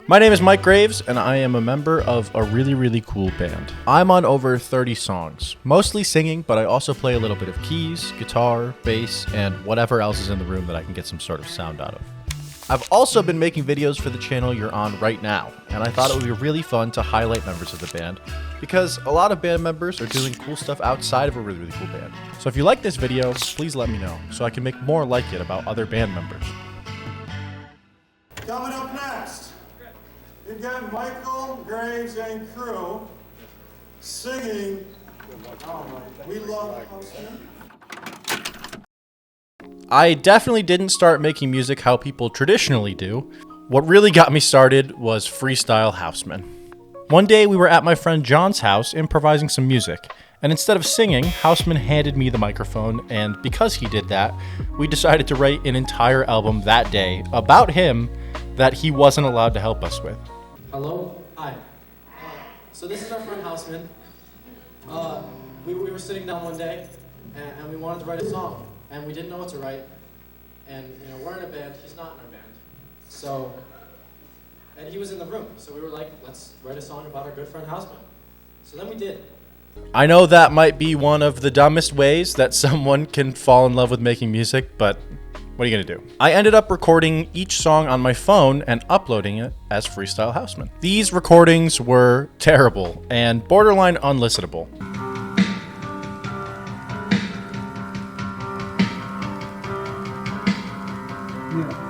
My name is Mike Graves, and I am a member of a really cool band. I'm on over 30 songs, mostly singing, but I also play a little bit of keys, guitar, bass, and whatever else is in the room that I can get some sort of sound out of. I've also been making videos for the channel you're on right now, and I thought it would be really fun to highlight members of the band, because a lot of band members are doing cool stuff outside of a really cool band. So if you like this video, please let me know, so I can make more like it about other band members. Coming up next, we've got Michael Graves and crew singing We Love Houseman. I definitely didn't start making music how people traditionally do. What really got me started was Freestyle Houseman. One day we were at my friend John's house improvising some music, and instead of singing, Houseman handed me the microphone, and because he did that, we decided to write an entire album that day about him that he wasn't allowed to help us with. Hello? Hi. So this is our friend Houseman. We were sitting down one day, and we wanted to write a song, and we didn't know what to write. And we're in a band, he's not in our band. So, and he was in the room, so we were like, let's write a song about our good friend Houseman. So then we did. I know that might be one of the dumbest ways that someone can fall in love with making music, but what are you gonna do? I ended up recording each song on my phone and uploading it as Freestyle Houseman. These recordings were terrible and borderline unlistenable.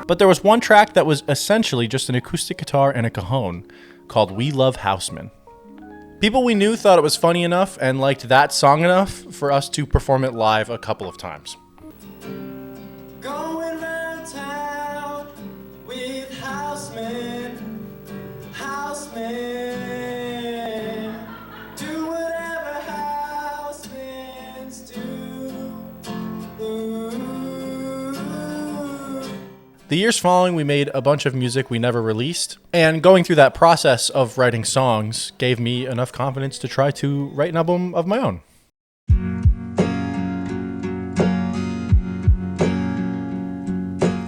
But there was one track that was essentially just an acoustic guitar and a cajon called We Love Houseman. People we knew thought it was funny enough and liked that song enough for us to perform it live a couple of times. Going round town with Houseman, do whatever Housemans do. The years following, we made a bunch of music we never released, and going through that process of writing songs gave me enough confidence to try to write an album of my own.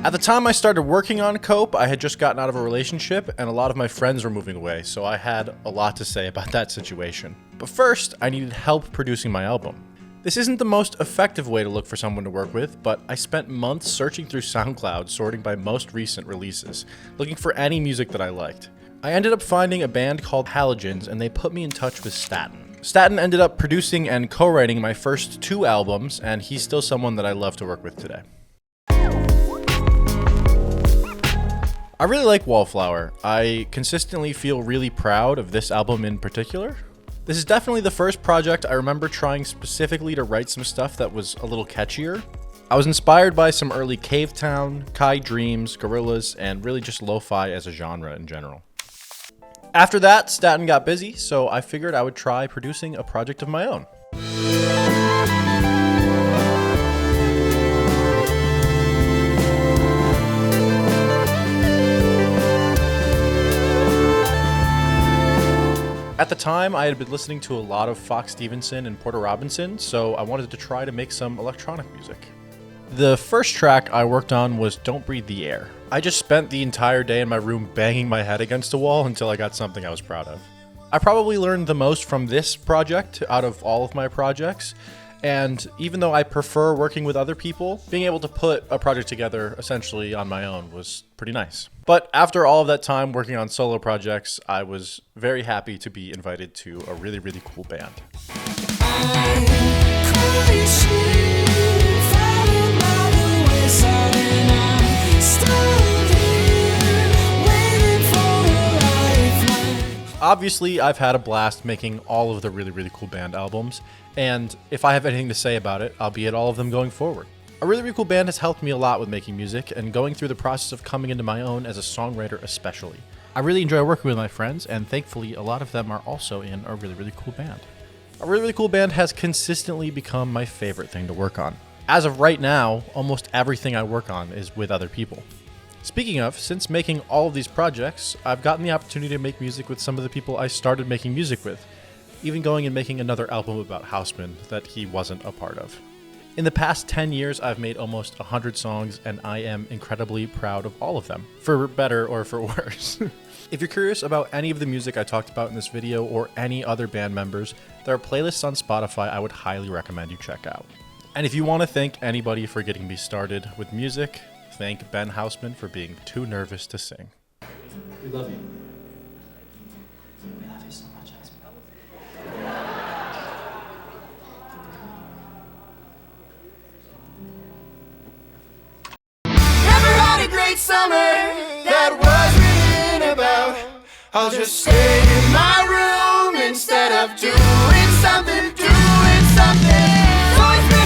At the time I started working on Cope, I had just gotten out of a relationship and a lot of my friends were moving away, so I had a lot to say about that situation. But first, I needed help producing my album. This isn't the most effective way to look for someone to work with, but I spent months searching through SoundCloud, sorting by most recent releases, looking for any music that I liked. I ended up finding a band called Halogens, and they put me in touch with Staten. Staten ended up producing and co-writing my first 2 albums, and he's still someone that I love to work with today. I really like Wallflower. I consistently feel really proud of this album in particular. This is definitely the first project I remember trying specifically to write some stuff that was a little catchier. I was inspired by some early Cavetown, Kai Dreams, Gorillaz, and really just lo-fi as a genre in general. After that, Staten got busy, so I figured I would try producing a project of my own. At the time, I had been listening to a lot of Fox Stevenson and Porter Robinson, so I wanted to try to make some electronic music. The first track I worked on was Don't Breathe the Air. I just spent the entire day in my room banging my head against a wall until I got something I was proud of. I probably learned the most from this project out of all of my projects, and even though I prefer working with other people, being able to put a project together essentially on my own was pretty nice. But after all of that time working on solo projects, I was very happy to be invited to a really cool band. Obviously, I've had a blast making all of the really cool band albums, and if I have anything to say about it, I'll be at all of them going forward. A really cool band has helped me a lot with making music and going through the process of coming into my own as a songwriter especially. I really enjoy working with my friends, and thankfully a lot of them are also in a really cool band. A really cool band has consistently become my favorite thing to work on. As of right now, almost everything I work on is with other people. Speaking of, since making all of these projects, I've gotten the opportunity to make music with some of the people I started making music with, even going and making another album about Houseman that he wasn't a part of. In the past 10 years, I've made almost 100 songs, and I am incredibly proud of all of them, for better or for worse. If you're curious about any of the music I talked about in this video or any other band members, there are playlists on Spotify I would highly recommend you check out. And if you want to thank anybody for getting me started with music, thank Ben Hausman for being too nervous to sing. We love you. We love you so much, Hausman. Never had a great summer that was written about. I'll just stay in my room instead of doing something